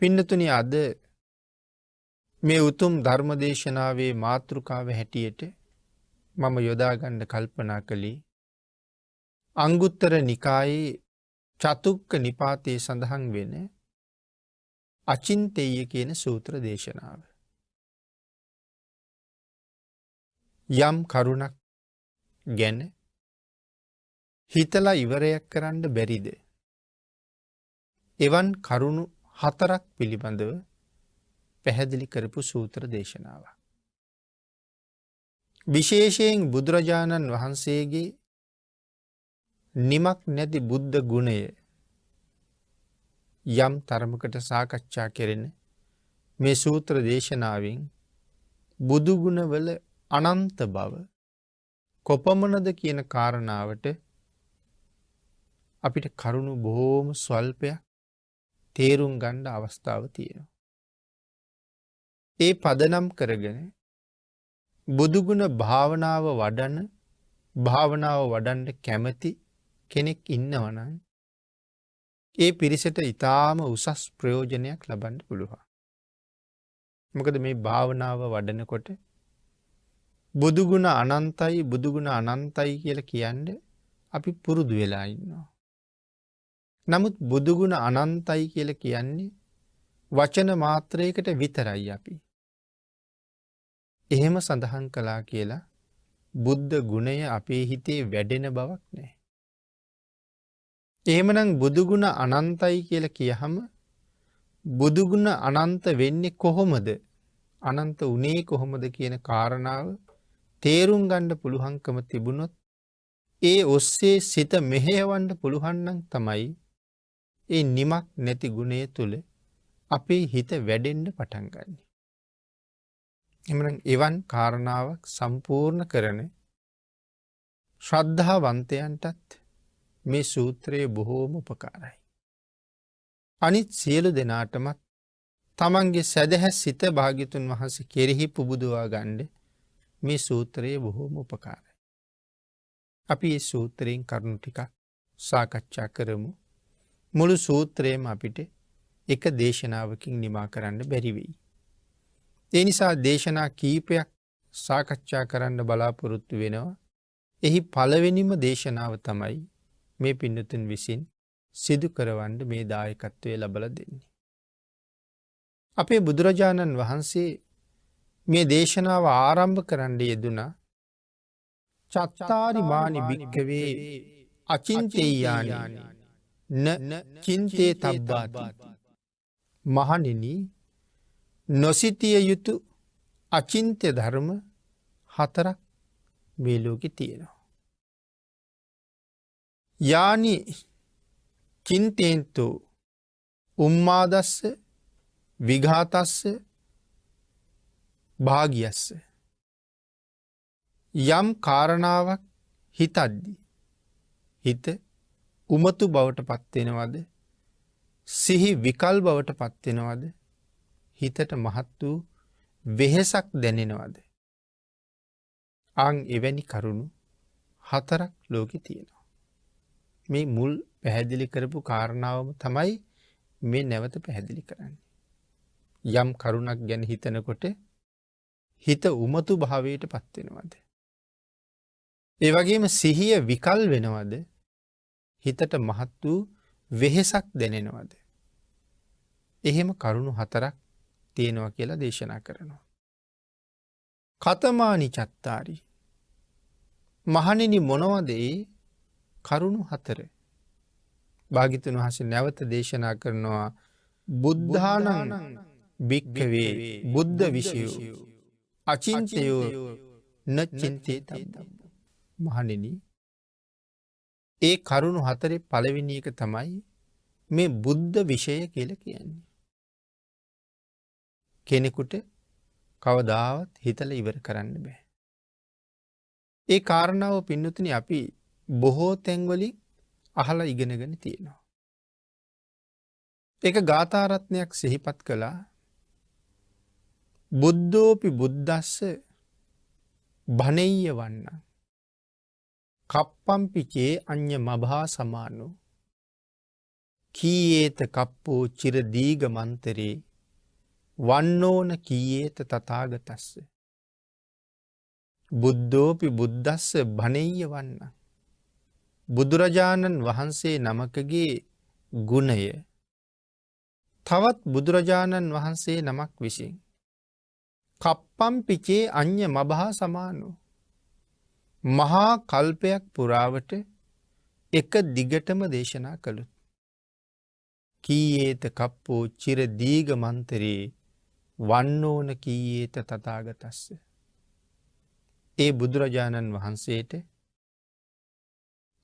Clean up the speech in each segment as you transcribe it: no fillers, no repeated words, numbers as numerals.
පින්නතුනි අද මේ උතුම් ධර්මදේශනාවේ මාතෘකාව හැටියට මම යොදා ගන්න කල්පනා කළේ අංගුත්තර නිකායේ චතුක්ක නිපාතයේ සඳහන් වෙන අචින්තේය කියන සූත්‍ර දේශනාව. යම් කරුණක් ගැන හිතලා ඉවරයක් කරන්න බැරිද? එවන් කරුණු 4ක් පිළිබඳව පැහැදිලි කරපු සූත්‍ර දේශනාවක්. විශේෂයෙන් බුදුරජාණන් වහන්සේගේ නිමක් නැති බුද්ධ ගුණය යම් තරමකට සාකච්ඡා කෙරෙන මේ සූත්‍ර දේශනාවෙන් බුදු ගුණවල අනන්ත බව කොපමණද කියන කාරණාවට අපිට කරුණු බොහෝම ස්වල්පයක් තේරුම් ගන්න අවස්ථාව තියෙනවා. ඒ පදනම් කරගෙන බුදුගුණ භාවනාව වඩන්න කැමති කෙනෙක් ඉන්නවනම් ඒ පිරිසට ඊටාම උසස් ප්‍රයෝජනයක් ලබන්න පුළුවන්. මොකද මේ භාවනාව වඩනකොට බුදුගුණ අනන්තයි කියලා කියන්නේ අපි පුරුදු වෙලා ඉන්නවා. නමුත් බුදුගුණ අනන්තයි කියලා කියන්නේ වචන මාත්‍රයකට විතරයි අපි. එහෙම සඳහන් කළා කියලා බුද්ධ ගුණය අපේ හිතේ වැඩෙන බවක් නැහැ. එහෙමනම් බුදුගුණ අනන්තයි කියලා කියහම බුදුගුණ අනන්ත වෙන්නේ කොහොමද? අනන්ත උනේ කොහොමද කියන කාරණාව තේරුම් ගන්න පුළුවන්කම තිබුණොත් ඒ ඔස්සේ සිත මෙහෙයවන්න පුළුවන් නම් තමයි ඒ නිමක් නැති ගුණය තුල අපේ හිත වැඩෙන්න පටන් ගන්න. එමනම් එවන් කාරණාවක් සම්පූර්ණ කරන ශ්‍රද්ධාවන්තයන්ටත් මේ සූත්‍රය බොහෝම උපකාරයි. අනිත් සියලු දෙනාටමත් තමන්ගේ සදහැ සිත භාග්‍යතුන් වහන්සේ කෙරෙහි පුබුදවා ගන්න මේ සූත්‍රය බොහෝම උපකාරයි. අපි මේ සූත්‍රයෙන් කරුණු ටිකක් සාකච්ඡා කරමු. මුළු සූත්‍රයම අපිට එක දේශනාවකින් නිමා කරන්න බැරි වෙයි. ඒ නිසා දේශනා කීපයක් සාකච්ඡා කරන්න බලාපොරොත්තු වෙනවා. එහි පළවෙනිම දේශනාව තමයි මේ පින්නතුන් විසින් සිදු කරවන්න මේ දායකත්වය ලබලා දෙන්නේ. අපේ බුදුරජාණන් වහන්සේ මේ දේශනාව ආරම්භ කරන්න යෙදුනා චත්තාරි මානි භික්ඛවේ අචින්තේයානි න චින්තේ තබ්බාති. මහණෙනි, නොසිතිය යුතු අචින්ත්‍ය ධර්ම 4ක් මේ ලෝකේ තියෙනවා. යානි චින්තේන්තු උම්මාදස්ස විඝාතස්ස භාගියස්ස. යම් කාරණාවක් හිතද්දි හිත උමතු බවට පත් වෙනවද? සිහි විකල් බවට පත් වෙනවද? හිතට මහත් වූ වෙහෙසක් දැනෙනවද? එවැනි කරුණු 4ක් ලෝකේ තියෙනවා. මේ මුල් පැහැදිලි කරපු කාරණාවම තමයි මේ නැවත පැහැදිලි කරන්නේ. යම් කරුණක් ගැන හිතනකොට හිත උමතු භාවයට පත් වෙනවද? ඒ වගේම සිහිය විකල් වෙනවද? හිතට මහත් වූ වෙහෙසක් දැනෙනවද? එහෙම කරුණු 4ක් තියෙනවා කියලා දේශනා කරනවා. කතමානි චත්තාරි. මහණෙනි, මොනවද ඒ කරුණු 4? භාග්‍යතුන් වහන්සේ නැවත දේශනා කරනවා බුද්ධානං භික්ඛවේ බුද්ධ විෂයෝ අචින්තයෝ නචින්තේ තබ්බ. මහණෙනි, ඒ කරුණු 4 පළවෙනි එක තමයි මේ බුද්ධ විෂය කියලා කියන්නේ. කෙනෙකුට කවදාවත් හිතලා ඉවර කරන්න බෑ. ඒ කාරණාව පින්නතුනි අපි බොහෝ තැන්වලින් අහලා ඉගෙනගෙන තියෙනවා. ඒක ගාථා රත්නයක් සිහිපත් කළා. බුද්ධෝපි බුද්දස්ස භනෙය්‍ය වන්න කප්පම්පි චේ අඤ්ඤ මභා සමානෝ කීයේත කප්පෝ චිර දීග මන්තරේ වන්නෝන කීයේත තථාගතස්ස බුද්ධෝපි බුද්දස්ස බණෙය්‍ය වන්න. බුදුරජාණන් වහන්සේ නමකගේ ගුණය තවත් බුදුරජාණන් වහන්සේ නමක් විසින් කප්පම් පිචේ අඤ්ඤ මබහා සමානෝ මහා කල්පයක් පුරාවට එක දිගටම දේශනා කළොත් කීයේත කප්පෝ චිර දීග මන්තරේ වන්නෝන කීයේත තථාගතස්ස. ඒ බුදුරජාණන් වහන්සේට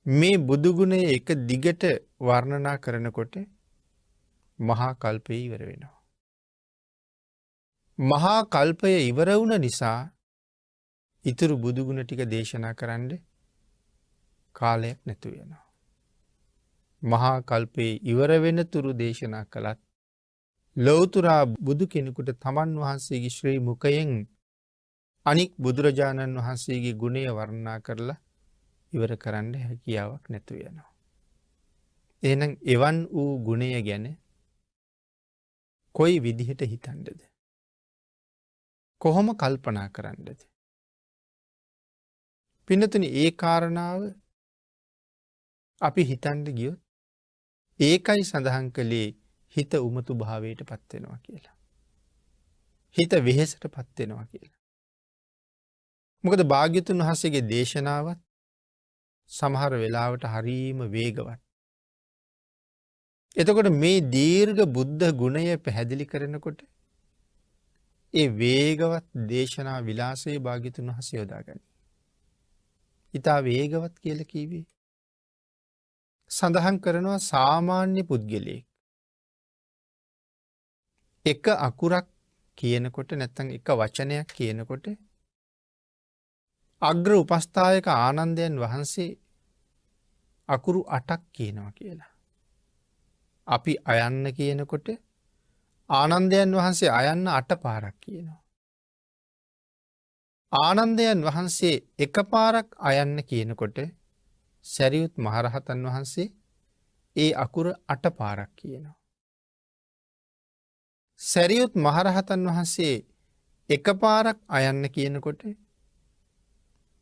මේ බුදුගුණය එක දිගට වර්ණනා කරනකොට මහා කල්පය ඉවර වෙනවා. මහා කල්පය ඉවර වුණ නිසා ඉතුරු බුදුගුණ ටික දේශනා කරන්න කාලයක් නැතු වෙනවා. මහා කල්පයේ ඉවර වෙන තුරු දේශනා කළත් ලෞතුරා බුදු කෙනෙකුට තමන් වහන්සේගේ ශ්‍රී මුඛයෙන් අනික් බුදුරජාණන් වහන්සේගේ ගුණය වර්ණනා කරලා ඉවර කරන්න හැකියාවක් නැතු වෙනවා. එහෙනම් එවන් වූ ගුණය ගැන කොයි විදිහට හිතන්නද? කොහොම කල්පනා කරන්නද? පින්නතුනි ඒ කාරණාව අපි හිතන්න ගියොත් ඒකයි සඳහන් කළේ හිත උමතු භාවයට පත් වෙනවා කියලා. හිත වෙහෙසට පත් වෙනවා කියලා. මොකද භාග්‍යතුන් වහන්සේගේ දේශනාවත් සමහර වෙලාවට හරීම වේගවත්. එතකොට මේ දීර්ඝ බුද්ධ ගුණය පැහැදිලි කරනකොට ඒ වේගවත් දේශනා විලාසයේ භාග්‍යතුන් වහන්සේ යොදාගනී. ඊට වේගවත් කියලා කිව්වේ සඳහන් කරනවා සාමාන්‍ය පුද්ගලයෙක් එක අකුරක් කියනකොට නැත්නම් එක වචනයක් කියනකොට අග්‍ර උපස්ථායක ආනන්දයන් වහන්සේ අකුරු 8ක් කියනවා කියලා. අපි අයන්න කියනකොට ආනන්දයන් වහන්සේ අයන්න 8 පාරක් කියනවා. ආනන්දයන් වහන්සේ එක පාරක් අයන්න කියනකොට සරියුත් මහරහතන් වහන්සේ ඒ අකුර 8 පාරක් කියනවා. සරියුත් මහරහතන් වහන්සේ එක පාරක් අයන්න කියනකොට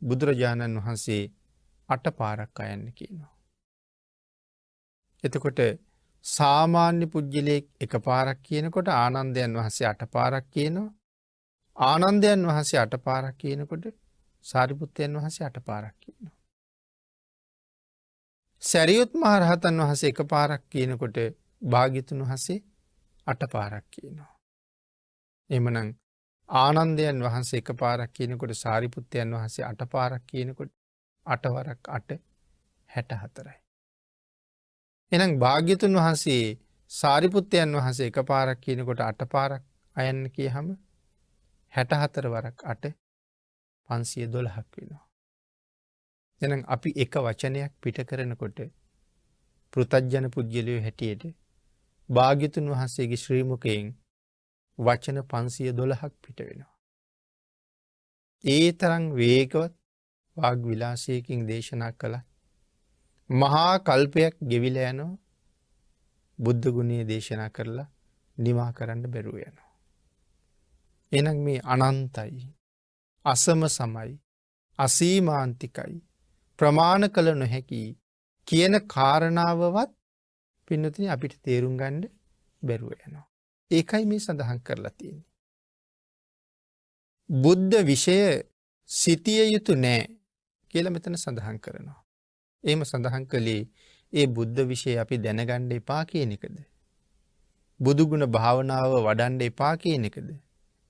බුදුරජාණන් වහන්සේ 8 පාරක් අයන්න කියනවා. එතකොට සාමාන්‍ය පුජ්‍යලයක් එක පාරක් කියනකොට ආනන්දයන් වහන්සේ 8 පාරක් කියනවා. ආනන්දයන් වහන්සේ 8 පාරක් කියනකොට සාරිපුත්තයන් වහන්සේ 8 පාරක් කියනවා. සරියුත් මහරහතන් වහන්සේ එක පාරක් කියනකොට භාග්‍යතුන් වහන්සේ 8 පාරක් කියනවා. එhmenan ආනන්දයන් වහන්සේ එක පාරක් කියනකොට සාරිපුත්තයන් වහන්සේ 8 පාරක් කියනකොට 8 වරක් 8 64යි. එහෙනම් භාග්‍යතුන් වහන්සේ සාරිපුත්තයන් වහන්සේ එක පාරක් කියනකොට 8 පාරක් අයන්න කියහම 64 වරක් 8 512ක් වෙනවා. එහෙනම් අපි එක වචනයක් පිට කරනකොට පෘථග්ජන පුජ්‍යලිය හැටියට භාග්‍යතුන් වහන්සේගේ ශ්‍රී මුඛයෙන් වචන 512ක් පිට වෙනවා. ඒ තරම් වේගවත් වාග් විලාසයකින් දේශනා කළා. මහා කල්පයක් ගෙවිලා යනවා. බුද්ධ ගුණය දේශනා කරලා නිමා කරන්න බැරුව යනවා. එහෙනම් මේ අනන්තයි, අසම සමයි, අසීමාන්තිකයි, ප්‍රමාණ කළ නොහැකි කියන කාරණාවවත් පින්නතුනි අපිට තේරුම් ගන්න බැරුව යනවා. ඒකයි මේ සඳහන් කරලා තියෙන්නේ. බුද්ධ විෂය සිටිය යුතු නෑ කියලා මෙතන සඳහන් කරනවා. එහෙම සඳහන් කළේ ඒ බුද්ධ විෂය අපි දැනගන්න එපා කියන එකද? බුදු ගුණ භාවනාව වඩන්න එපා කියන එකද?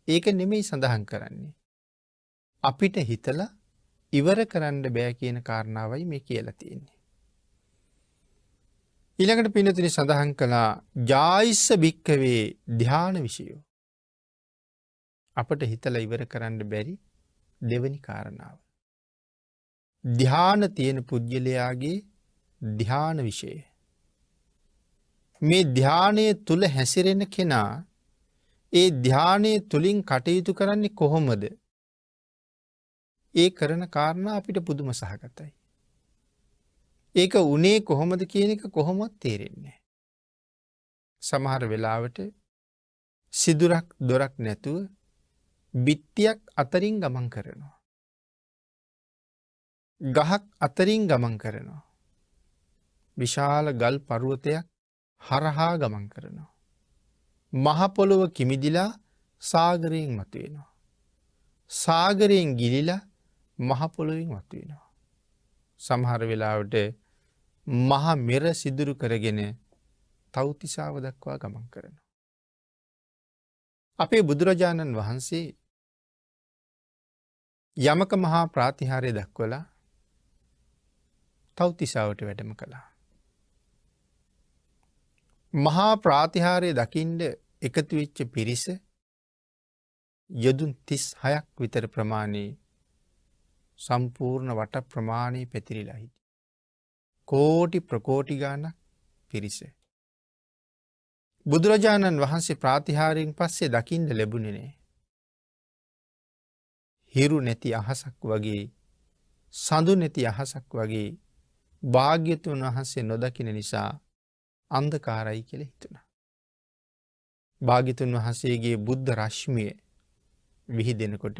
ඒක නෙමෙයි සඳහන් කරන්නේ. අපිට හිතලා ඉවර කරන්න බෑ කියන කාරණාවයි මේ කියලා තියෙන්නේ. ඊළඟට පින්නතුනි සඳහන් කළා ජායිස්ස භික්ඛවේ ධාන විෂයෝ. අපට හිතලා ඉවර කරන්න බැරි දෙවෙනි කාරණාව. ධාන තියෙන පුජ්‍යලයාගේ ධාන විෂය. මේ ධානයේ තුල හැසිරෙන කෙනා ඒ ධානයේ තුලින් කටයුතු කරන්නේ කොහොමද? ඒ කරන කාරණා අපිට පුදුම සහගතයි. ඒක උනේ කොහොමද කියන එක කොහොමවත් තේරෙන්නේ නැහැ. සමහර වෙලාවට සිදුරක් දොරක් නැතුව බිත්තියක් අතරින් ගමන් කරනවා. ගහක් අතරින් ගමන් කරනවා. විශාල ගල් පර්වතයක් හරහා ගමන් කරනවා. මහපොළොව කිමිදිලා සාගරයෙන් මතුවෙනවා. සාගරයෙන් ගිලිලා මහපොළොවින් මතුවෙනවා. සමහර වෙලාවට මහ මෙර සිදුරු කරගෙන තව්තිසාව දක්වා ගමන් කරනවා. අපේ බුදුරජාණන් වහන්සේ යමක මහා ප්‍රාතිහාර්ය දක්වලා තව්තිසාවට වැඩම කළා. මහා ප්‍රාතිහාර්ය දකින්ඩ එකතු වෙච්ච පිරිස යොදුන් 36ක් විතර ප්‍රමාණයේ සම්පූර්ණ වට ප්‍රමාණයේ පැතිරිලා හිටියා. කෝටි ප්‍රකෝටි ගානක් පිරිස. බුදුරජාණන් වහන්සේ ප්‍රාතිහාර්යයෙන් පස්සේ දකින්න ලැබුණේ නෑ. හිරු නැති අහසක් වගේ, සඳු නැති අහසක් වගේ භාග්‍යතුන් වහන්සේ නොදකින නිසා අන්ධකාරයි කියලා හිතුණා. භාග්‍යතුන් වහන්සේගේ බුද්ධ රශ්මිය විහිදෙනකොට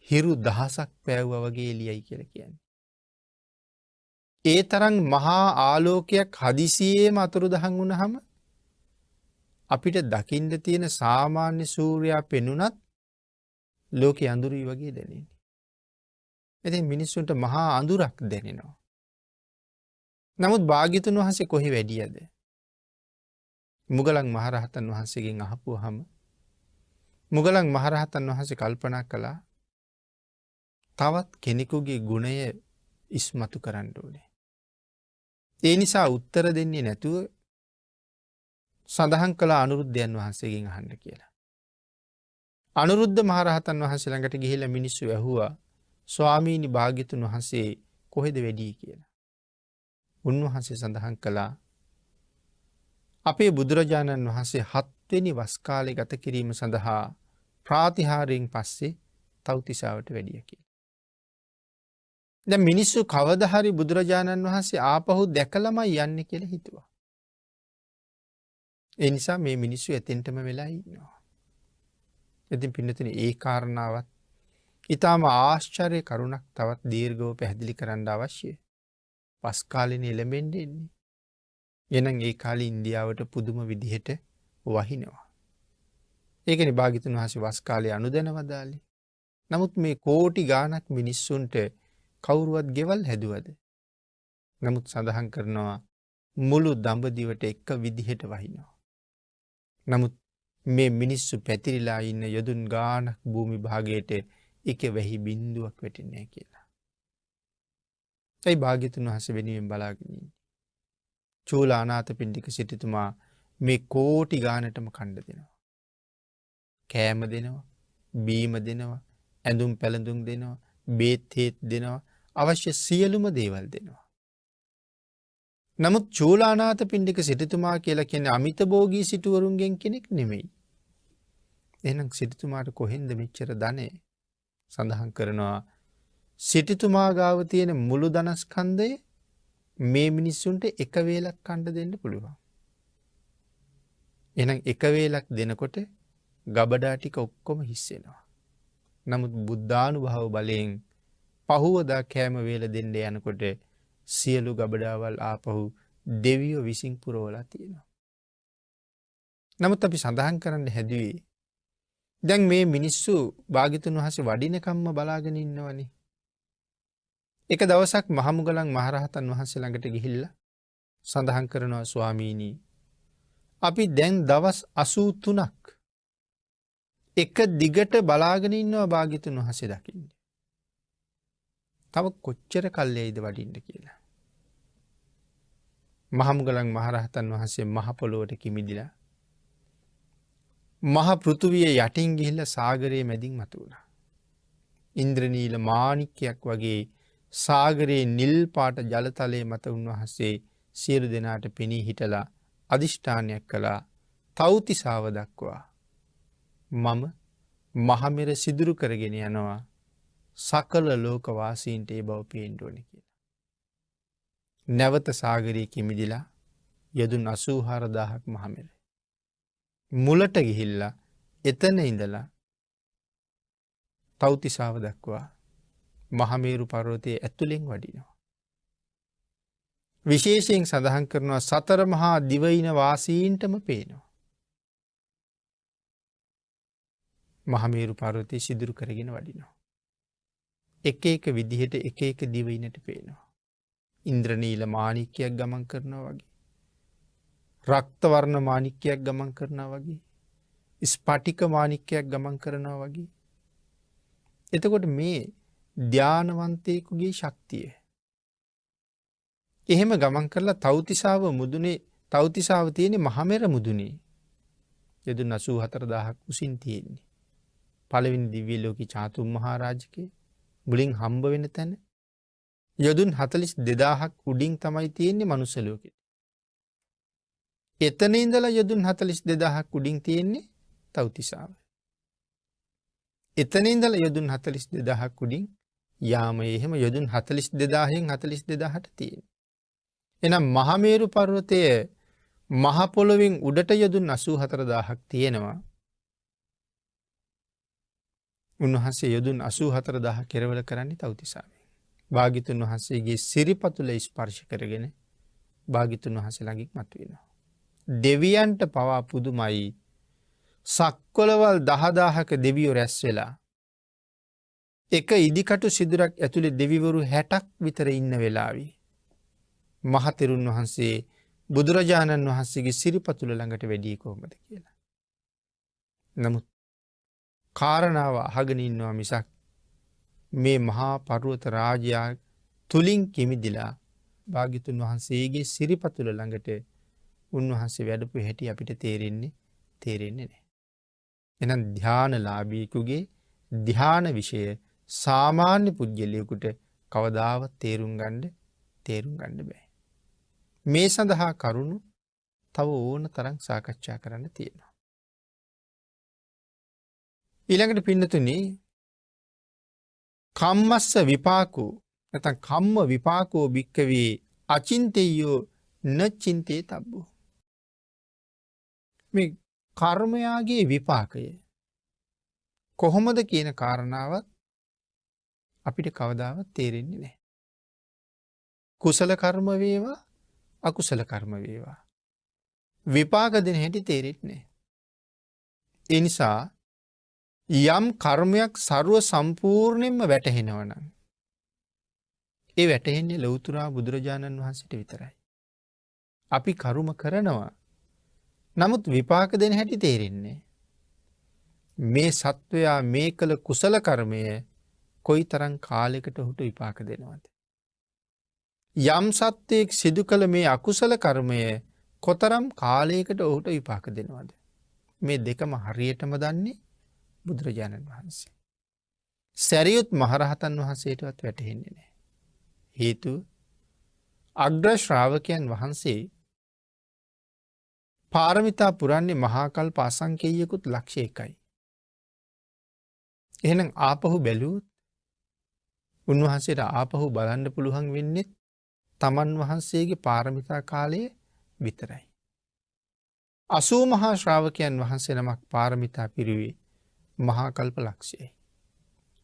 හිරු දහසක් පෑවුවා වගේ එළියයි කියලා කියන්නේ. ඒ තරම් මහා ආලෝකයක් හදිසියේම අතුරුදහන් වුණාම අපිට දකින්න තියෙන සාමාන්‍ය සූර්යයා පෙනුනත් ලෝකේ අඳුරුයි වගේ දැනෙන්නේ. ඉතින් මිනිස්සුන්ට මහා අඳුරක් දැනෙනවා. නමුත් භාග්‍යතුන් වහන්සේ කොහේ වැඩියද? මුගලන් මහරහතන් වහන්සේගෙන් අහපුවාම මුගලන් මහරහතන් වහන්සේ කල්පනා කළා තවත් කෙනෙකුගේ ගුණය ඉස්මතු කරන්න ඕනේ. ඒ නිසා උත්තර දෙන්නේ නැතුව සඳහන් කළ අනුරුද්ධයන් වහන්සේගෙන් අහන්න කියලා. අනුරුද්ධ මහරහතන් වහන්සේ ළඟට ගිහිල්ලා මිනිස්සු ඇහුවා ස්වාමීනි භාග්‍යතුන් වහන්සේ කොහෙද වැඩි කියලා. උන්වහන්සේ සඳහන් කළා අපේ බුදුරජාණන් වහන්සේ 7 වෙනි වස් කාලේ ගත කිරීම සඳහා ප්‍රාතිහාර්යයෙන් පස්සේ තව්තිසාවට වැඩිය කියලා. දැන් මිනිස්සු කවදා හරි බුදුරජාණන් වහන්සේ ආපහු දැකලාමයි යන්නේ කියලා හිතුවා. ඒ නිසා මේ මිනිස්සු එතෙන්ටම වෙලා ඉන්නවා. ඉතින් පින්නතුනි ඒ කාරණාවත් ඊටාම ආශ්චර්ය කරුණක් තවත් දීර්ඝව පැහැදිලි කරන්න අවශ්‍යයි. පස් කාලේනේ එළඹෙන්නේ ඉන්නේ. එහෙනම් ඒ කාලේ ඉන්දියාවට පුදුම විදිහට වහිනවා. ඒකනේ භාග්‍යතුන් වහන්සේ වස් කාලේ අනුදැනවදාලේ. නමුත් මේ කෝටි ගාණක් මිනිස්සුන්ට කවුරුවත් ගෙවල් හැදුවද? නමුත් සඳහන් කරනවා මුළු දඹදිවට එක විදිහට වහිනවා. නමුත් මේ මිනිස්සු පැතිරිලා ඉන්න යොදුන් ගාණක් භූමි භාගයට එක වැහි බිඳුවක් වැටෙන්නේ නැහැ කියලා. ඒ භාග්‍යතුන් වහන්සේ වෙනුවෙන් බලාගෙන ඉන්නේ. චූලානාථපිණ්ඩික සිටුතුමා මේ කෝටි ගාණටම කණ්ඩ දෙනවා. කෑම දෙනවා, බීම දෙනවා, ඇඳුම් පැළඳුම් දෙනවා, බේත් හේත් දෙනවා, අවශ්‍ය සියලුම දේවල් දෙනවා. නමුත් චූලානාථපිණ්ඩික සිටුතුමා කියලා කියන්නේ අමිත භෝගී සිටුවරුන්ගෙන් කෙනෙක් නෙමෙයි. එහෙනම් සිටුතුමාට කොහෙන්ද මෙච්චර ධනෙ? සඳහන් කරනවා සිටුතුමා ගාව තියෙන මුළු ධනස්කන්ධය මේ මිනිස්සුන්ට එක වේලක් කන්න දෙන්න පුළුවන්. එහෙනම් එක වේලක් දෙනකොට ගබඩා ටික ඔක්කොම හිස් වෙනවා. නමුත් බුද්ධානුභාව බලයෙන් පහුවදා කෑම වේල දෙන්න යනකොට සියලු ගබඩාවල් ආපහු දෙවියෝ විසින් පුරවලා තියෙනවා. නමුත් අපි සඳහන් කරන්න හැදුවේ දැන් මේ මිනිස්සු භාග්‍යතුන් වහන්සේ වඩිනකම්ම බලාගෙන ඉන්නවනේ. එක දවසක් මහමුගලන් මහරහතන් වහන්සේ ළඟට ගිහිල්ලා සඳහන් කරනවා ස්වාමීනි අපි දැන් දවස් 83ක් එක දිගට බලාගෙන ඉන්නවා භාග්‍යතුන් වහන්සේ දකින්න. තව කොච්චර කල්යයිද වඩින්න කියලා. මහමුගලන් මහරහතන් වහන්සේ මහ පොළොවට කිමිදිලා මහ පෘථුවිය යටින් ගිහිල්ලා සාගරයේ මැදින් මතුවුණා. ඉන්ද්‍රනීල මාණික්කයක් වගේ සාගරයේ නිල් පාට ජලතලයේ මත උන්වහන්සේ සියලු දෙනාට පෙනී හිටලා අදිෂ්ඨානයක් කළා තව්තිසාව දක්වා මම මහමෙර සිදුරු කරගෙන යනවා සකල ලෝක වාසීන්ට ඒ බව පේන්න ඕනේ කියලා. නැවත සාගරයේ කිමිදිලා යදුන් 84000ක් මහමෙර. මුලට ගිහිල්ලා එතන ඉඳලා තව්තිසාව දක්වා මහමේරු පර්වතයේ ඇතුළෙන් වඩිනවා. විශේෂයෙන් සඳහන් කරනවා සතර මහා දිවයින වාසීන්ටම පේනවා. මහමේරු පර්වතයේ සිදුරු කරගෙන වඩිනවා. එක එක විදිහට එක එක දිවයිනට පේනවා. ඉන්ද්‍රනීල මාණික්කයක් ගමන් කරනවා වගේ. රක්ත වර්ණ මාණික්කයක් ගමන් කරනවා වගේ. ස්පටික මාණික්කයක් ගමන් කරනවා වගේ. එතකොට මේ ධානවන්තයෙකුගේ ශක්තිය. එහෙම ගමන් කරලා තව්තිසාව මුදුනේ තව්තිසාව තියෙන්නේ මහමෙර මුදුනේ. යදුන් 84000ක් උසින් තියෙන්නේ. පළවෙනි දිව්‍ය ලෝකී චාතුම් මහරජකේ මුලින් හම්බ වෙන තැන යදුන් 42000ක් උඩින් තමයි තියෙන්නේ මනුස්ස ලෝකෙ. එතන ඉඳලා යදුන් 42000ක් උඩින් තියෙන්නේ තව්තිසාව. එතන ඉඳලා යදුන් 42000ක් උඩින් යාමයේ එහෙම යදුන් 42000න් 42000ට තියෙනවා. එහෙනම් මහමේරු පර්වතයේ මහ පොළොවෙන් උඩට යදුන් 84000ක් තියෙනවා. උන්වහන්සේ යදුන් 84000 කෙරවල කරන්නේ තව්තිසාවෙන්. භාග්‍යතුන් වහන්සේගේ සිරිපතුල ස්පර්ශ කරගෙන භාග්‍යතුන් වහන්සේ ළඟින් මතුවෙනවා. දෙවියන්ට පවා පුදුමයි. සක්වලවල් 10000ක දෙවියෝ රැස් වෙලා එක ඉදිකටු සිදුරක් ඇතුලේ දෙවිවරු 60ක් විතර ඉන්න වෙලාවේ මහතෙරුන් වහන්සේ බුදුරජාණන් වහන්සේගේ සිරිපතුල ළඟට වැඩි කොහොමද කියලා. නමුත් කාරණාව අහගෙන ඉන්නවා මිසක් මේ මහා පර්වත රාජයා තුලින් කිමිදිලා භාග්‍යතුන් වහන්සේගේ සිරිපතුල ළඟට උන්වහන්සේ වැඩපු හැටි අපිට තේරෙන්නේ නැහැ. එහෙනම් ධානලාභීකුගේ ධාන විෂය සාමාන්‍ය පුජ්‍යලයකට කවදාවත් තේරුම් ගන්න බෑ. මේ සඳහා කරුණු තව ඕන තරම් සාකච්ඡා කරන්න තියෙනවා. ඊළඟට පින්නතුනි කම්මස්ස විපාකෝ නැත්නම් කම්ම විපාකෝ භික්කවේ අචින්තයෝ නචින්තේ තබ්බෝ. මේ කර්මයාගේ විපාකය කොහොමද කියන කාරණාවත් අපිට කවදාවත් තේරෙන්නේ නැහැ. කුසල කර්ම වේවා අකුසල කර්ම වේවා විපාක දෙන හැටි තේරෙන්නේ නැහැ. ඒ නිසා යම් කර්මයක් ਸਰව සම්පූර්ණයෙන්ම වැටහෙනවා නම් ඒ වැටහෙන්නේ ලෞතර බුදුරජාණන් වහන්සේට විතරයි. අපි කර්ම කරනවා නමුත් විපාක දෙන හැටි තේරෙන්නේ මේ සත්වයා මේ කළ කුසල කර්මය කොයිතරම් කාලයකට ඔහුට විපාක දෙනවද? යම් සත්වයෙක් සිදු කළ මේ අකුසල කර්මය කොතරම් කාලයකට ඔහුට විපාක දෙනවද? මේ දෙකම හරියටම දන්නේ බුදුරජාණන් වහන්සේ. සරියුත් මහරහතන් වහන්සේටවත් වැටහෙන්නේ නැහැ. හේතුව අග්‍ර ශ්‍රාවකයන් වහන්සේ පාරමිතා පුරන්නේ මහා කල්ප අසංකේයකුත් ලක්ෂ 1යි. එහෙනම් ආපහු බැලුවොත් උන්වහන්සේට ආපහු බලන්න පුළුවන් වෙන්නේ තමන් වහන්සේගේ පාරමිතා කාලය විතරයි. 80 මහා ශ්‍රාවකයන් වහන්සේ නමක් පාරමිතා පිරුවේ මහා කල්ප ලක්ෂයයි.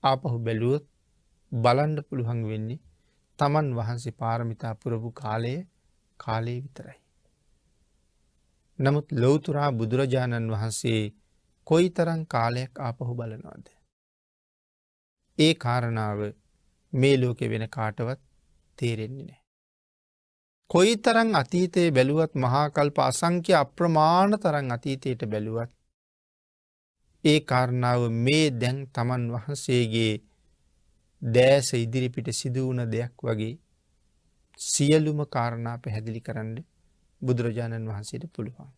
ආපහු බැලුවොත් බලන්න පුළුවන් වෙන්නේ තමන් වහන්සේ පාරමිතා පුරපු කාලය විතරයි. නමුත් ලෞතර බුදුරජාණන් වහන්සේ කොයිතරම් කාලයක් ආපහු බලනවද? ඒ කාරණාව මේ ලෝකේ වෙන කාටවත් තේරෙන්නේ නැහැ. කොයිතරම් අතීතයේ බැලුවත් මහා කල්ප අසංඛ්‍ය අප්‍රමාණ තරම් අතීතයට බැලුවත් ඒ කාරණාව මේ දැන් තමන් වහන්සේගේ දැස ඉදිරිපිට සිදු වුණ දෙයක් වගේ සියලුම කාරණා පැහැදිලි කරන්න බුදුරජාණන් වහන්සේට පුළුවන්.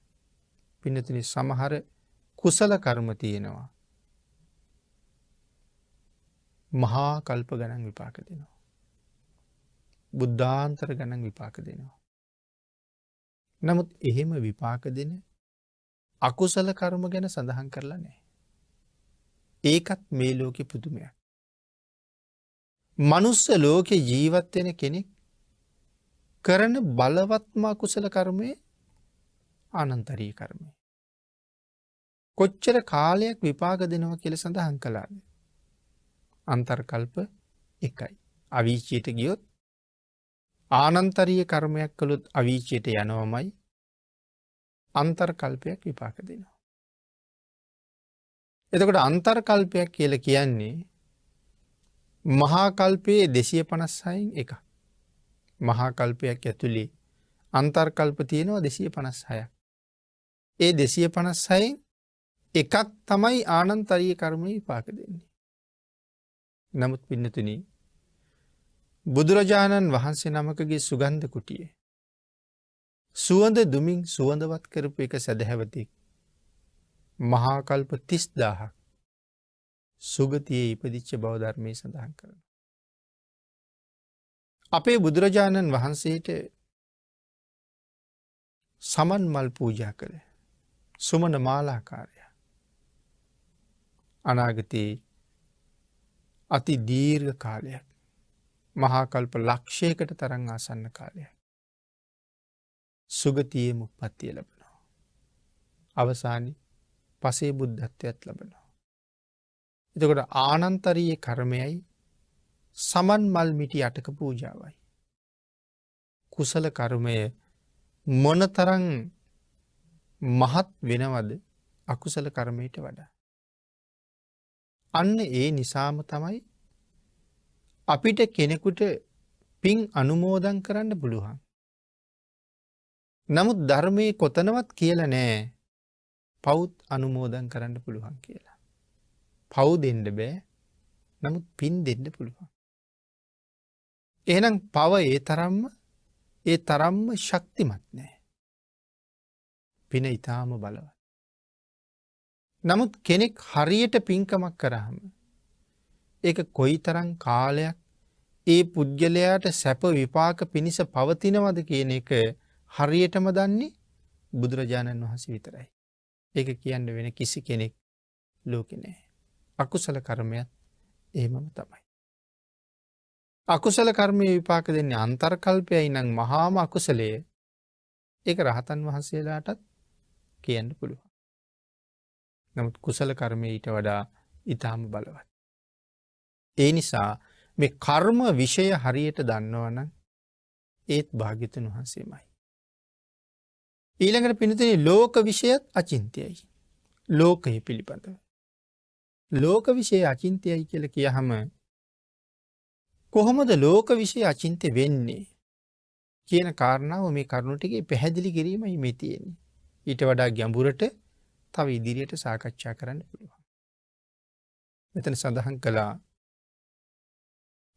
පින්නතුනි සමහර කුසල කර්ම තියෙනවා. මහා කල්ප ගණන් විපාක දෙනවා. බුද්ධාන්තර ගණන් විපාක දෙනවා. නමුත් එහෙම විපාක දෙන අකුසල කර්ම ගැන සඳහන් කරලා නැහැ. ඒකත් මේ ලෝකේ පුදුමයක්. මනුස්ස ලෝකේ ජීවත් වෙන කෙනෙක් කරන බලවත්ම අකුසල කර්මය ආනන්තරීය කර්මය. කොච්චර කාලයක් විපාක දෙනවා කියලා සඳහන් කළාද? අන්තර්කල්ප 1යි. අවීචයට ගියොත් ආනන්තරීය කර්මයක් කළොත් අවීචයට යනවමයි. අන්තර්කල්පයක් විපාක දෙනවා. එතකොට අන්තර්කල්පයක් කියලා කියන්නේ මහා කල්පයේ 256න් එකක්. මහා කල්පයක් ඇතුලේ අන්තර්කල්ප තියෙනවා 256ක්. ඒ 256න් එකක් තමයි ආනන්තරීය කර්මය විපාක දෙන්නේ. නමුත් පින්නතුනි බුදුරජාණන් වහන්සේ නමකගේ සුගන්ධ කුටියේ සුවඳ දුමින් සුවඳවත් කරපු එක සදහැවතෙක් මහා කල්ප 30000ක් සුගතියේ ඉපදිච්ච බව ධර්මයේ සඳහන් කරනවා. අපේ බුදුරජාණන් වහන්සේට සමන් මල් පූජා කළ සුමන මාලාකාරය අනාගතයේ අති දීර්ඝ කාලයක් මහා කල්ප ලක්ෂයකට තරම් ආසන්න කාලයක් සුගතියේ උප්පත්තිය ලැබෙනවා. අවසානයේ පසේ බුද්ධත්වයට ලැබෙනවා. එතකොට ආනන්තරීය කර්මයයි සමන් මල් මිටි අටක පූජාවයි. කුසල කර්මය මොනතරම් මහත් වෙනවද අකුසල කර්මයට වඩා. අන්න ඒ නිසාම තමයි අපිට කෙනෙකුට පින් අනුමෝදන් කරන්න පුළුවන්. නමුත් ධර්මයේ කොතනවත් කියලා නෑ පවුත් අනුමෝදන් කරන්න පුළුවන් කියලා. පව් දෙන්න බෑ. නමුත් පින් දෙන්න පුළුවන්. එහෙනම් පව ඒ තරම්ම ශක්තිමත් නෑ. පින ඊටාම බලවත්. නමුත් කෙනෙක් හරියට පින්කමක් කරාම ඒක කොයිතරම් කාලයක් ඒ පුද්ගලයාට සැප විපාක පිණිස පවතිනවද කියන එක හරියටම දන්නේ බුදුරජාණන් වහන්සේ විතරයි. ඒක කියන්න වෙන කිසි කෙනෙක් ලෝකේ නැහැ. අකුසල කර්මයක් එහෙමම තමයි. අකුසල කර්මයේ විපාක දෙන්නේ අන්තර්කල්පයයි නම් මහාම අකුසලයේ. ඒක රහතන් වහන්සේලාටත් කියන්න පුළුවන්. නමුත් කුසල කර්මයේ ඊට වඩා ඊටාම බලවත්. ඒ නිසා මේ කර්ම විෂය හරියට දන්නවනම් ඒත් භාග්‍යතුන් වහන්සේමයි. ඊළඟට පින්නතේ ලෝක විෂයත් අචින්ත්‍යයි. ලෝකය පිළිබඳව. ලෝක විෂය අචින්ත්‍යයි කියලා කියහම කොහොමද ලෝක විෂය අචින්ත්‍ය වෙන්නේ කියන කාරණාව මේ කරුණු ටිකේ පැහැදිලි කිරීමයි මේ තියෙන්නේ. ඊට වඩා ගැඹුරට තව ඉදිරියට සාකච්ඡා කරන්න පුළුවන්. මෙතන සඳහන් කළා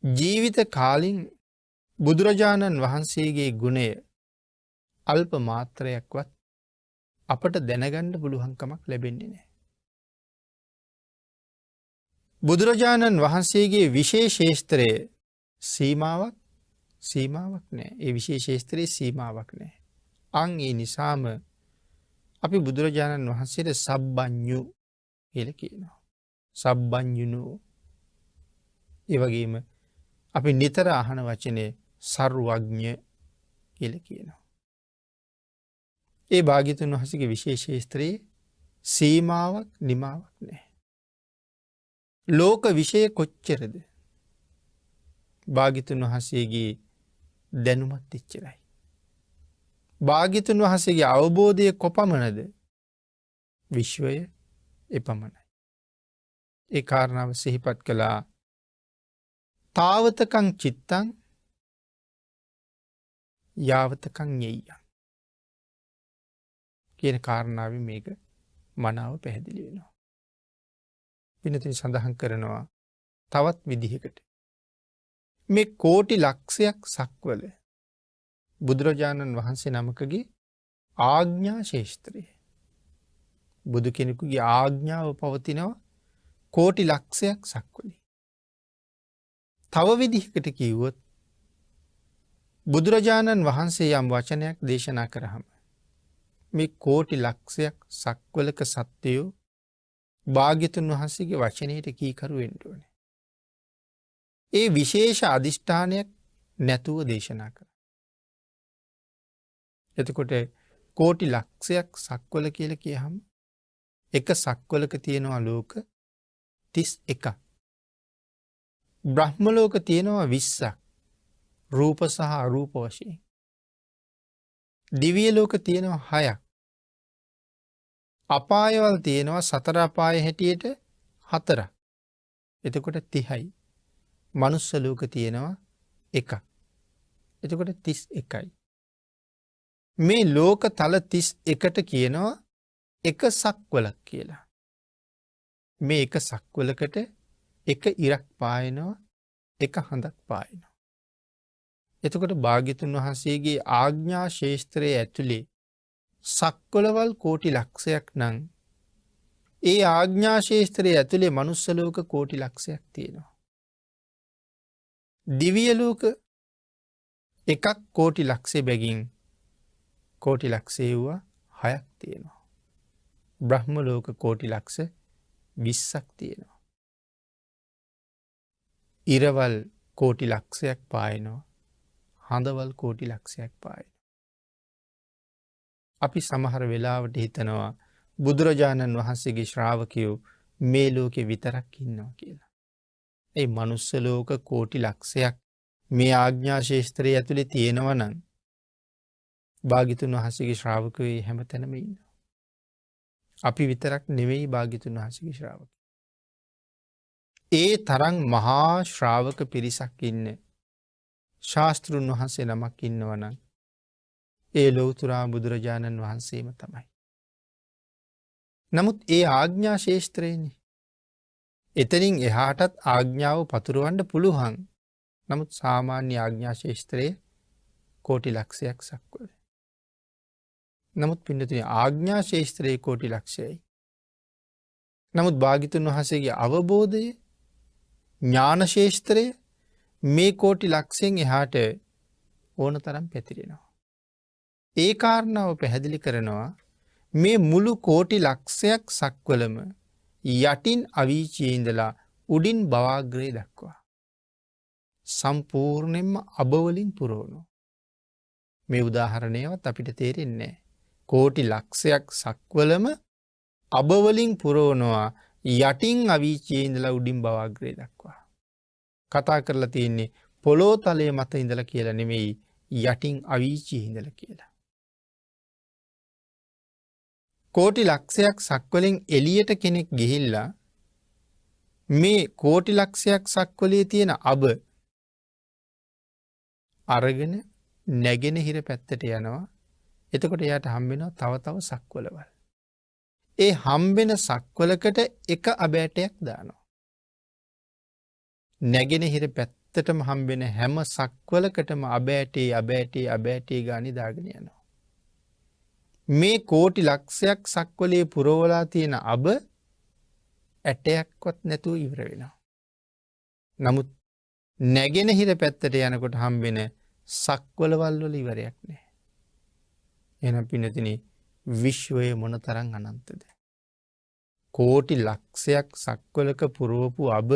ජීවිත කාලින් බුදුරජාණන් වහන්සේගේ ගුණය අල්ප මාත්‍රයක්වත් අපට දැනගන්න පුළුවන්කමක් ලැබෙන්නේ නැහැ. බුදුරජාණන් වහන්සේගේ විශේෂේස්ත්‍රය සීමාවක් නැහැ. ඒ විශේෂේස්ත්‍රයේ සීමාවක් නැහැ. අන් ඒ නිසාම අපි බුදුරජාණන් වහන්සේට සබ්බඤ්ඤු කියලා කියනවා. සබ්බඤ්ඤුනෝ. ඒ වගේම අපි නිතර අහන වචනේ සර්වඥ කියලා කියනවා. ඒ භාග්‍යතුන් වහන්සේගේ විශේෂේස්ත්‍රයේ සීමාවක් නිමාවක් නැහැ. ලෝක විෂය කොච්චරද? භාග්‍යතුන් වහන්සේගේ දැනුමත් එච්චරයි. භාග්‍යතුන් වහන්සේගේ අවබෝධය කොපමණද? විශ්වය එපමණයි. ඒ කාරණාව සිහිපත් කළා. තාවතකං චිත්තං යාවතකං ඤෙය්‍යං කියන කාරණාවෙන් මේක මනාව පැහැදිලි වෙනවා. පින්නතින් සඳහන් කරනවා තවත් විදිහකට. මේ කෝටි ලක්ෂයක් සක්වල බුදුරජාණන් වහන්සේ නමකගේ ආඥා ශේෂ්ත්‍රය. බුදු කෙනෙකුගේ ආඥාව පවතිනවා කෝටි ලක්ෂයක් සක්වලේ. තව විදිහකට කිව්වොත් බුදුරජාණන් වහන්සේ යම් වචනයක් දේශනා කරාම මේ කෝටි ලක්ෂයක් සක්වලක සත්වයෝ භාග්‍යතුන් වහන්සේගේ වචනයට කීකරු වෙන්න ඕනේ. ඒ විශේෂ අදිෂ්ඨානයක් නැතුව දේශනා කරා. එතකොට කෝටි ලක්ෂයක් සක්වල කියලා කියහම එක සක්වලක තියෙනවා ලෝක 31ක්. බ්‍රහ්ම ලෝක තියෙනවා 20ක්. රූප සහ අරූප වශයෙන්. දිව්‍ය ලෝක තියෙනවා 6ක්. අපායවල තියෙනවා සතර අපාය හැටියට 4ක්. එතකොට 30යි. මනුස්ස ලෝක තියෙනවා 1ක්. එතකොට 31යි. මේ ලෝක තල 31ට කියනවා එක සක්වලක් කියලා. මේ එක සක්වලකට එක ඉරක් පායනවා, එක හඳක් පායනවා. එතකොට භාග්‍යතුන් වහන්සේගේ ආඥා ශේෂ්ත්‍රයේ ඇතුලේ සක්වලවල් කෝටි ලක්ෂයක් නම් ඒ ආඥා ශේෂ්ත්‍රයේ ඇතුලේ මනුස්ස ලෝක කෝටි ලක්ෂයක් තියෙනවා. දිව්‍ය ලෝක එකක් කෝටි ලක්ෂය බැගින් කෝටි ලක්ෂය වුණා 6ක් තියෙනවා. බ්‍රහ්ම ලෝක කෝටි ලක්ෂ 20ක් තියෙනවා. ඉරවල් කෝටි ලක්ෂයක් පායනවා. හඳවල් කෝටි ලක්ෂයක් පායනවා. අපි සමහර වෙලාවට හිතනවා බුදුරජාණන් වහන්සේගේ ශ්‍රාවකයෝ මේ ලෝකේ විතරක් ඉන්නවා කියලා. ඒ මනුස්ස ලෝක කෝටි ලක්ෂයක් මේ ආඥා ශේෂ්ත්‍රයේ ඇතුලේ තියෙනවා නම් භාග්‍යතුන් වහන්සේගේ ශ්‍රාවකයෝ හැමතැනම ඉන්නවා. අපි විතරක් නෙවෙයි භාග්‍යතුන් වහන්සේගේ ශ්‍රාවකයෝ. ඒ තරම් මහා ශ්‍රාවක පිරිසක් ඉන්න ශාස්ත්‍රුන් වහන්සේ නමක් ඉන්නවා නම් ඒ ලෞතුරා බුදුරජාණන් වහන්සේම තමයි. නමුත් ඒ ආඥා ශේෂ්ත්‍රයේනේ. එතනින් එහාටත් ආඥාව පතුරවන්න පුළුවන්. නමුත් සාමාන්‍ය ආඥා ශේෂ්ත්‍රයේ කෝටි ලක්ෂයක් සක්වල. නමුත් පින්නතුනි ආඥා ශේෂ්ත්‍රයේ කෝටි ලක්ෂයයි. නමුත් භාග්‍යතුන් වහන්සේගේ අවබෝධය ඥාන ශේෂ්ත්‍රය මේ කෝටි ලක්ෂයෙන් එහාට ඕන තරම් පැතිරෙනවා. ඒ කාරණාව පැහැදිලි කරනවා මේ මුළු කෝටි ලක්ෂයක් සක්වලම යටින් අවීචයේ ඉඳලා උඩින් භවාග්‍රේ දක්වා සම්පූර්ණයෙන්ම අබවලින් පුරවනවා. මේ උදාහරණයවත් අපිට තේරෙන්නේ නැහැ. කෝටි ලක්ෂයක් සක්වලම අබවලින් පුරවනවා යටින් අවීචයේ ඉඳලා උඩින් භවාග්‍රේ දක්වා. කතා කරලා තියෙන්නේ පොළොව තලයේ මත ඉඳලා කියලා නෙමෙයි යටින් අවීචයේ ඉඳලා කියලා. කෝටි ලක්ෂයක් සක්වලින් එළියට කෙනෙක් ගිහිල්ලා මේ කෝටි ලක්ෂයක් සක්වලේ තියෙන අබ අරගෙන නැගෙනහිර පැත්තට යනවා. එතකොට එයාට හම්බෙනවා තව තව සක්වලවල්. ඒ හම්බෙන සක්වලකට එක අබෑටයක් දානවා. නැගෙනහිර පැත්තටම හම්බෙන හැම සක්වලකටම අබෑටේ ගානේ දාගෙන යනවා. මේ කෝටි ලක්ෂයක් සක්වලේ පුරවලා තියෙන අබ ඇටයක්වත් නැතුව ඉවර වෙනවා. නමුත් නැගෙනහිර පැත්තට යනකොට හම්බෙන සක්වලවල් වල ඉවරයක් නැහැ. එහෙනම් පින්නතිනි විශ්වය මොනතරම් අනන්තද? කෝටි ලක්ෂයක් සක්වලක පුරවපු අබ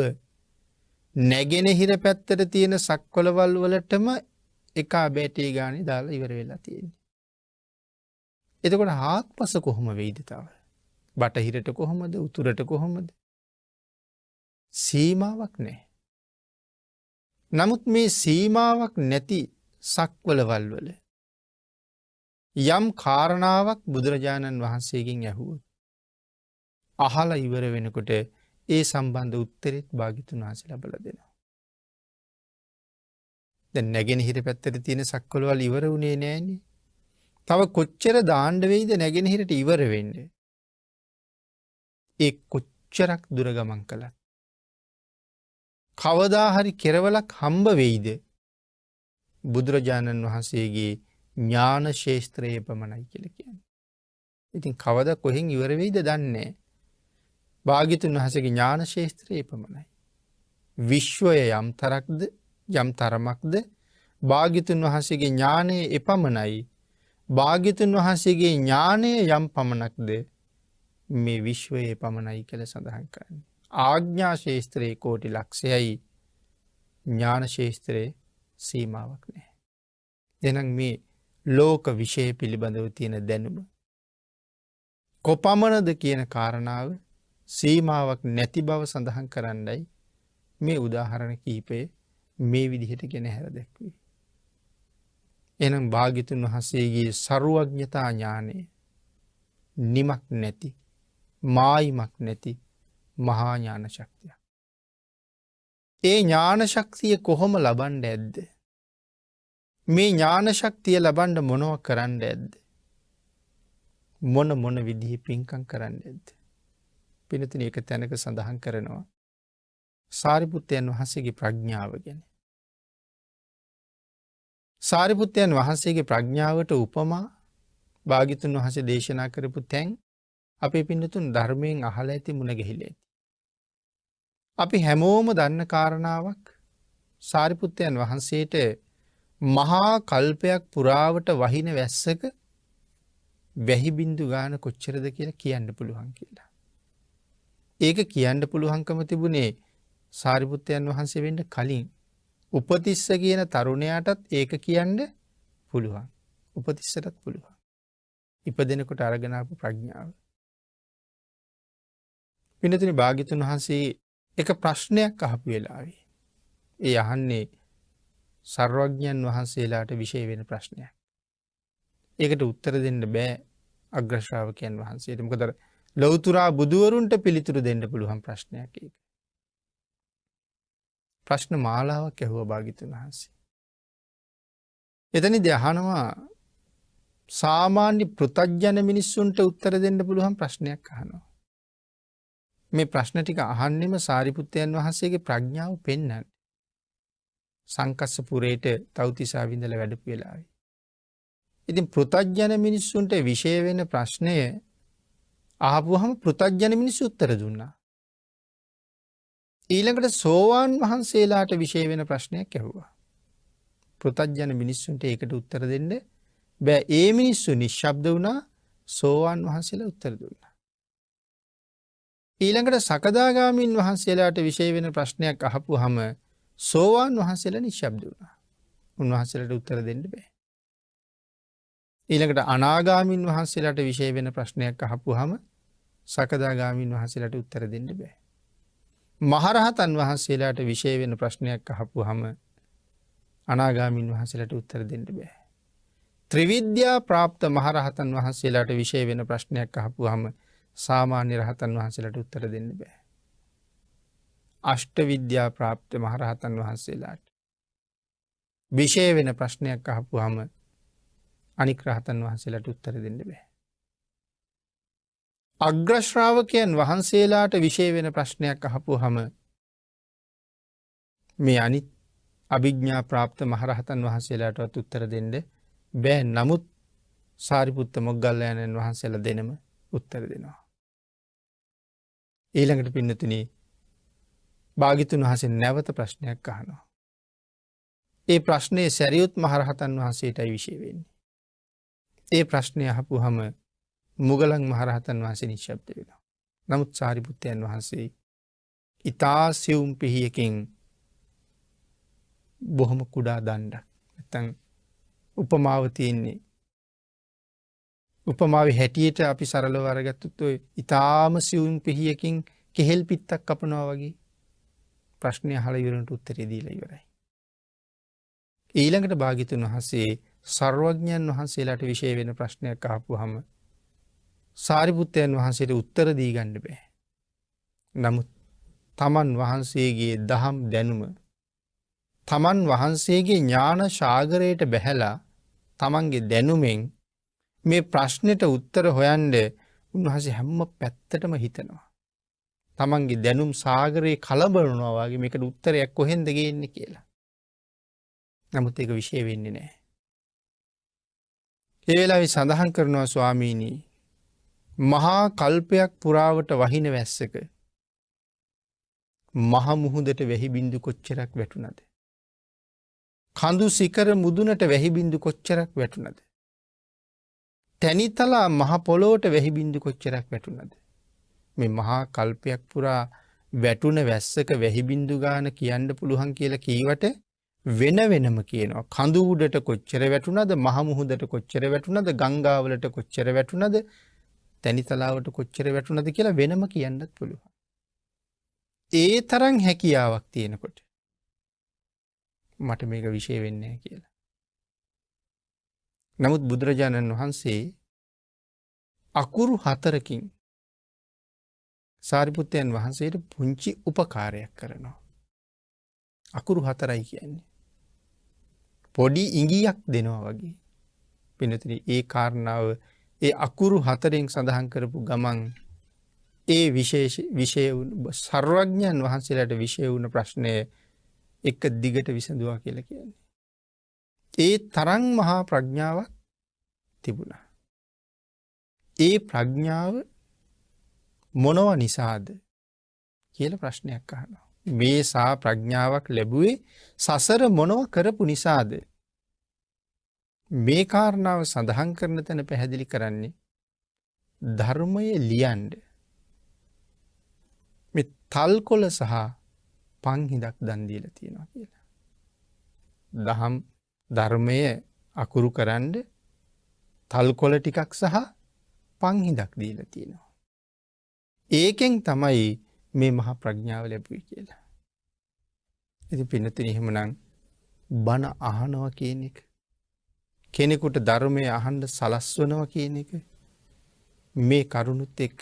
නැගෙනහිර පැත්තට තියෙන සක්වලවල් වලටම එක අබෑටේ ගානේ දාලා ඉවර වෙලා තියෙන්නේ. එතකොට හාත්පස කොහොම වෙයිද තව? බටහිරට කොහොමද? උතුරට කොහොමද? සීමාවක් නැහැ. නමුත් මේ සීමාවක් නැති සක්වලවල් වල යම් කාරණාවක් බුදුරජාණන් වහන්සේගෙන් ඇහුවොත් අහලා ඉවර වෙනකොට ඒ සම්බන්ධ උත්තරෙත් භාග්‍යතුන් වහන්සේ ලබලා දෙනවා. දැන් නැගෙනහිර පැත්තට තියෙන සක්වලවල් ඉවර වුණේ නෑනේ. තව කොච්චර දාන්න වෙයිද නැගෙනහිරට ඉවර වෙන්නේ? ඒ කොච්චරක් දුර ගමන් කළත් කවදා හරි කෙරවලක් හම්බ වෙයිද? බුදුරජාණන් වහන්සේගේ ඥාන ශේෂ්ත්‍රයේ පමණයි කියලා කියන්නේ. ඉතින් කවදා කොහෙන් ඉවර වෙයිද දන්නේ නැහැ. භාග්‍යතුන් වහන්සේගේ ඥාන ශේෂ්ත්‍රයේ පමණයි. විශ්වය යම් තරමක්ද භාග්‍යතුන් වහන්සේගේ ඥානය එපමණයි. භාග්‍යතුන් වහන්සේගේ ඥානය යම් පමණක්ද මේ විශ්වයේ පමණයි කියලා සඳහන් කරන්නේ. ආඥා ශේෂ්ත්‍රයේ කෝටි ලක්ෂයයි ඥාන ශේෂ්ත්‍රයේ සීමාවක් නැහැ. එහෙනම් මේ ලෝක විෂය පිළිබඳව තියෙන දැනුම. කොපමණද කියන කාරණාව සීමාවක් නැති බව සඳහන් කරන්නයි මේ උදාහරණ කීපය මේ විදිහට ගෙන හැර දැක්වේ. එනම් භාග්‍යතුන් වහන්සේගේ සරුවඥතා ඥානය නිමක් නැති මායිමක් නැති මහා ඥාන ශක්තිය. ඒ ඥාන ශක්තිය කොහොම ලබන්න ඇද්ද? මේ ඥාන ශක්තිය ලබන්න මොනව කරන්න ඇද්ද? මොන විදිහේ පින්කම් කරන්න ඇද්ද? පිනතුනි එක තැනක සඳහන් කරනවා සාරිපුත්තයන් වහන්සේගේ ප්‍රඥාව ගැන. සාරිපුත්තයන් වහන්සේගේ ප්‍රඥාවට උපමා භාග්‍යතුන් වහන්සේ දේශනා කරපු තැන් අපේ පින්නතුන් ධර්මයෙන් අහලා ඇති මුණ ගැහිලා ඇති. අපි හැමෝම දන්න කාරණාවක් සාරිපුත්තයන් වහන්සේට මහා කල්පයක් පුරාවට වහින වැස්සක වැහි බින්දු ගාන කොච්චරද කියලා කියන්න පුළුවන් කියලා. ඒක කියන්න පුළුවන්කම තිබුණේ සාරිපුත්තයන් වහන්සේ වෙන්න කලින් උපතිස්ස කියන තරුණයාටත් ඒක කියන්න පුළුවන්. උපතිස්සටත් පුළුවන්. ඉපදෙනකොට අරගෙන ආපු ප්‍රඥාව. පින්නතුනි භාග්‍යතුන් වහන්සේ එක ප්‍රශ්නයක් අහපු වෙලාවේ ඒ අහන්නේ සර්වඥයන් වහන්සේලාට විශේෂ වෙන ප්‍රශ්නයක්. ඒකට උත්තර දෙන්න බෑ අග්‍ර ශ්‍රාවකයන් වහන්සේට. මොකද ලෞතුරා බුදුවරුන්ට පිළිතුරු දෙන්න පුළුවන් ප්‍රශ්නයක් ඒක. ප්‍රශ්න මාලාවක් ඇහුවා භාග්‍යතුන් වහන්සේ. එතනදී අහනවා සාමාන්‍ය පෘථග්ජන මිනිස්සුන්ට උත්තර දෙන්න පුළුවන් ප්‍රශ්නයක් අහනවා. මේ ප්‍රශ්න ටික අහන්නෙම සාරිපුත්තයන් වහන්සේගේ ප්‍රඥාව පෙන්වන්න. සංකස්සපුරේට තව්තිසා විඳලා වැඩපු වෙලාවේ. ඉතින් පෘථග්ජන මිනිස්සුන්ට විශේෂ වෙන ප්‍රශ්නය අහපුවහම පෘථග්ජන මිනිස්සු උත්තර දුන්නා. ඊළඟට සෝවාන් වහන්සේලාට විශේෂ වෙන ප්‍රශ්නයක් ඇහුවා. පෘථග්ජන මිනිස්සුන්ට ඒකට උත්තර දෙන්න බෑ. ඒ මිනිස්සු නිශ්ශබ්ද වුණා. සෝවාන් වහන්සේලා උත්තර දුන්නා. ඊළඟට සකදාගාමීන් වහන්සේලාට විශේෂ වෙන ප්‍රශ්නයක් අහපුවාම සෝවාන් වහන්සේලා නිශ්ශබ්ද වුණා. උන්වහන්සේලාට උත්තර දෙන්න බෑ. ඊළඟට අනාගාමීන් වහන්සේලාට විශේෂ වෙන ප්‍රශ්නයක් අහපුවාම සකදාගාමීන් වහන්සේලාට උත්තර දෙන්න බෑ. මහරහතන් වහන්සේලාට විශේෂ වෙන ප්‍රශ්නයක් අහපුවාම අනාගාමීන් වහන්සේලාට උත්තර දෙන්න බෑ. ත්‍රිවිද්‍යා ප්‍රාප්ත මහරහතන් වහන්සේලාට විශේෂ වෙන ප්‍රශ්නයක් අහපුවාම සාමාන්‍ය රහතන් වහන්සේලාට උත්තර දෙන්න බෑ. අෂ්ට විද්‍යා ප්‍රාප්ත මහරහතන් වහන්සේලාට විශේෂ වෙන ප්‍රශ්නයක් අහපුවාම අනික් රහතන් වහන්සේලාට උත්තර දෙන්න බෑ. අග්‍ර ශ්‍රාවකයන් වහන්සේලාට විශේෂ වෙන ප්‍රශ්නයක් අහපුවාම මේ අනිත් අභිඥා ප්‍රාප්ත මහරහතන් වහන්සේලාටවත් උත්තර දෙන්න බෑ. නමුත් සාරිපුත්ත මොග්ගල්ලානන් වහන්සේලා දෙනම උත්තර දෙනවා. ඊළඟට පින්නතුනි භාග්‍යතුන් වහන්සේ නැවත ප්‍රශ්නයක් අහනවා. ඒ ප්‍රශ්නේ සරියුත් මහරහතන් වහන්සේටයි විශේෂ වෙන්නේ. ඒ ප්‍රශ්නේ අහපුවාම මුගලන් මහරහතන් වහන්සේ නිශ්ශබ්ද වෙනවා. නමුත් සාරිපුත්තයන් වහන්සේ ඊතා සියුම් පිහියකින් බොහොම කුඩා දණ්ඩක් නැත්නම් උපමාව තියෙන්නේ උපමාවේ හැටියට අපි සරලව අරගත්තොත් ඔය ඊ타ම සියුම් පිහියකින් කෙහෙල් පිත්තක් කපනවා වගේ ප්‍රශ්නේ අහලා ඉවරනට උත්තරේ දීලා ඉවරයි. ඊළඟට භාග්‍යතුන් වහන්සේ සර්වඥයන් වහන්සේලාට විශේෂ වෙන ප්‍රශ්නයක් අහපුවාම සාරිපුත්තයන් වහන්සේට උත්තර දී ගන්න බෑ. නමුත් තමන් වහන්සේගේ දහම් දැනුම තමන් වහන්සේගේ ඥාන සාගරයට බැහැලා තමන්ගේ දැනුමෙන් මේ ප්‍රශ්නෙට උත්තර හොයන්න උන්වහන්සේ හැම පැත්තටම හිතනවා. තමන්ගේ දැනුම් සාගරේ කලබලනවා වගේ මේකට උත්තරයක් කොහෙන්ද ගේන්නේ කියලා. නමුත් ඒක විශේෂ වෙන්නේ නැහැ. ඒ වෙලාවේ සඳහන් කරනවා ස්වාමීනි මහා කල්පයක් පුරාවට වහින වැස්සක මහ මුහුදට වැහි බින්දු කොච්චරක් වැටුණද? කඳු සිකර මුදුනට වැහි බින්දු කොච්චරක් වැටුණද? තැනිතලා මහ පොළොවට වැහි බින්දු කොච්චරක් වැටුණද? මේ මහා කල්පයක් පුරා වැටුණ වැස්සක වැහි බින්දු ගාන කියන්න පුළුවන් කියලා කීවට වෙන වෙනම කියනවා. කඳු උඩට කොච්චර වැටුණාද, මහ මුහුදට කොච්චර වැටුණාද, ගංගාවලට කොච්චර වැටුණාද, තැනිතලාවට කොච්චර වැටුණාද කියලා වෙනම කියන්නත් පුළුවන්. ඒ තරම් හැකියාවක් තියෙනකොට මට මේක විශේෂ වෙන්නේ නැහැ කියලා. නමුත් බුදුරජාණන් වහන්සේ අකුරු 4කින් සාරිපුත්තයන් වහන්සේට පුංචි උපකාරයක් කරනවා. අකුරු 4යි කියන්නේ පොඩි ඉඟියක් දෙනවා වගේ. පින්නතුනි ඒ කාරණාව ඒ අකුරු 4ෙන් සඳහන් කරපු ගමන් ඒ විශේෂ සර්වඥයන් වහන්සේලාට විශේෂ වුණ ප්‍රශ්නය එක දිගට විසඳුවා කියලා කියන්නේ. ඒ තරම් මහා ප්‍රඥාවක් තිබුණා. ඒ ප්‍රඥාව මොනව නිසාද කියලා ප්‍රශ්නයක් අහනවා. මේ සා ප්‍රඥාවක් ලැබුවේ සසර මොනව කරපු නිසාද? මේ කාරණාව සඳහන් කරන තැන පැහැදිලි කරන්නේ ධර්මයේ ලියන්න මේ තල්කොළ සහ පන්හිඳක් දන් දීලා තියෙනවා කියලා. දහම් ධර්මයේ අකුරු කරන්න තල්කොළ ටිකක් සහ පන්හිඳක් දීලා තියෙනවා. ඒකෙන් තමයි මේ මහා ප්‍රඥාව ලැබුවේ කියලා. ඉතින් පින්නතුනි එහෙමනම් බණ අහනවා කියන එක, කෙනෙකුට ධර්මය අහන්න සලස්වනවා කියන එක, මේ කරුණුත් එක්ක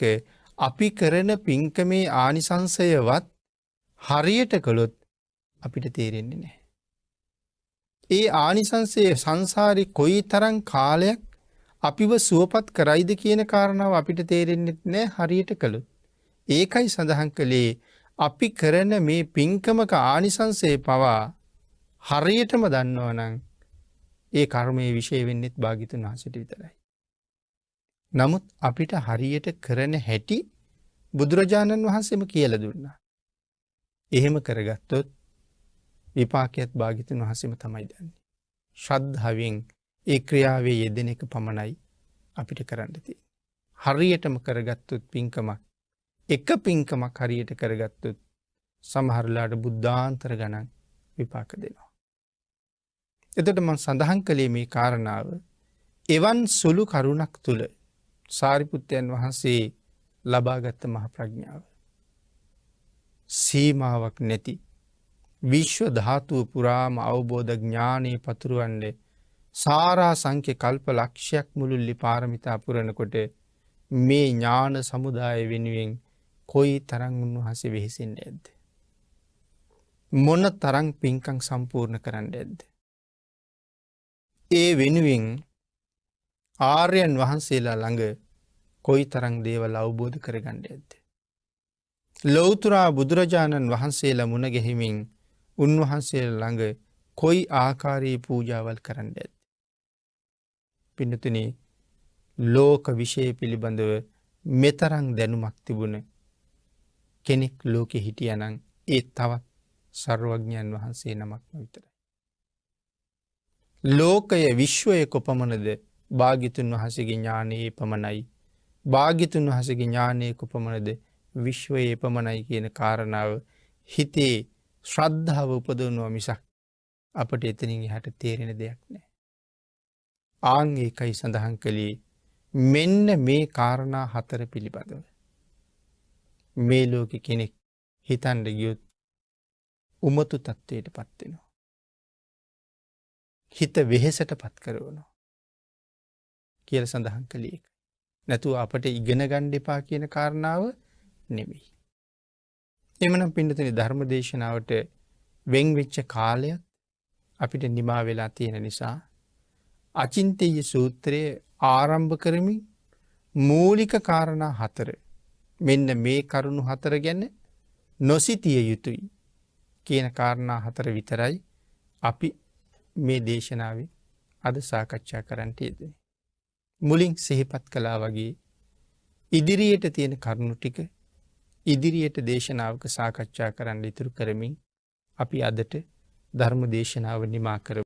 අපි කරන පින්කමේ ආනිසංසයවත් හරියට කළොත් අපිට තේරෙන්නේ නැහැ. ඒ ආනිසංසයේ සංසාරේ කොයි තරම් කාලයක් අපිව සුවපත් කරයිද කියන කාරණාව අපිට තේරෙන්නේ නැහැ හරියට කළොත්. ඒකයි සඳහන් කළේ අපි කරන මේ පින්කමක ආනිසංසය පවා හරියටම දන්නවා නම් ඒ කර්මයේ විශේෂ වෙන්නෙත් භාග්‍යතුන් වහන්සේට විතරයි. නමුත් අපිට හරියට කරන හැටි බුදුරජාණන් වහන්සේම කියලා දුන්නා. එහෙම කරගත්තොත් විපාකයක් භාග්‍යතුන් වහන්සේම තමයි දන්නේ. ශ්‍රද්ධාවෙන් ඒ ක්‍රියාවේ යෙදෙන එක පමණයි අපිට කරන්න තියෙන්නේ. හරියටම කරගත්තොත් පින්කමක්, එක පින්කමක් හරියට කරගත්තොත් සමහරලාට බුද්ධාන්තර ගණන් විපාක දෙනවා. එතකොට මම සඳහන් කළේ මේ කාරණාව එවන් සුළු කරුණක් තුල සාරිපුත්තයන් වහන්සේ ලබාගත් මහ ප්‍රඥාව. සීමාවක් නැති විශ්ව ධාතුව පුරාම අවබෝධ ඥානෙ පතුරවන්නේ සාරා සංඛ්‍ය කල්ප ලක්ෂයක් මුළුල්ලි පාරමිතා පුරනකොට මේ ඥාන සමුදාය වෙනුවෙන් කොයි තරම් උන්වහන්සේ වෙහෙසෙන්නේ නැද්ද? මොන තරම් පින්කම් සම්පූර්ණ කරන්නේ නැද්ද? ඒ වෙනුවෙන් ආර්යයන් වහන්සේලා ළඟ කොයි තරම් දේවල් අවබෝධ කරගන්නේ නැද්ද? ලෞතර බුදුරජාණන් වහන්සේලා මුණ ගැහිමින් උන්වහන්සේලා ළඟ කොයි ආකාරයේ පූජාවල් කරන්නේ නැද්ද? පින්නතුනි ලෝක විශේෂ පිළිබඳව මෙතරම් දැනුමක් තිබුණ කෙනෙක් ලෝකෙ හිටියානම් ඒ තවත් සර්වඥයන් වහන්සේ නමක් විතරයි. ලෝකය විශ්වය කොපමණද භාග්‍යතුන් වහන්සේගේ ඥානයේ පමණයි. භාග්‍යතුන් වහන්සේගේ ඥානයේ කොපමණද විශ්වයේ පමණයි කියන කාරණාව හිතේ ශ්‍රද්ධාව උපදවනවා මිසක් අපට එතනින් එහාට තේරෙන දෙයක් නැහැ. ආන් ඒකයි සඳහන් කළේ මෙන්න මේ කාරණා 4 පිළිබඳව. මේ ලෝකෙ කෙනෙක් හිතන්න ගියොත් උමතු තත්ත්වයටපත් වෙනවා. හිත වෙහෙසටපත් කරනවා කියලා සඳහන් කළේ ඒක. නැතුව අපට ඉගෙන ගන්න එපා කියන කාරණාව නෙමෙයි. එමනම් පින්නතුනි ධර්ම දේශනාවට වෙන් වෙච්ච කාලය අපිට නිමා වෙලා තියෙන නිසා අචින්තේය සූත්‍රයේ ආරම්භ කරමින් මූලික කාරණා 4 මෙන්න මේ කරුණු 4 ගැන නොසිතිය යුතුයි කියන කාරණා 4 විතරයි අපි මේ දේශනාවේ අද සාකච්ඡා කරන්න යෙදුනේ. මුලින් සිහිපත් කළා වගේ ඉදිරියට තියෙන කරුණු ටික ඉදිරියට දේශනාවක සාකච්ඡා කරන්න ඉතුරු කරමින් අපි අදට ධර්ම දේශනාව නිමා කරමු.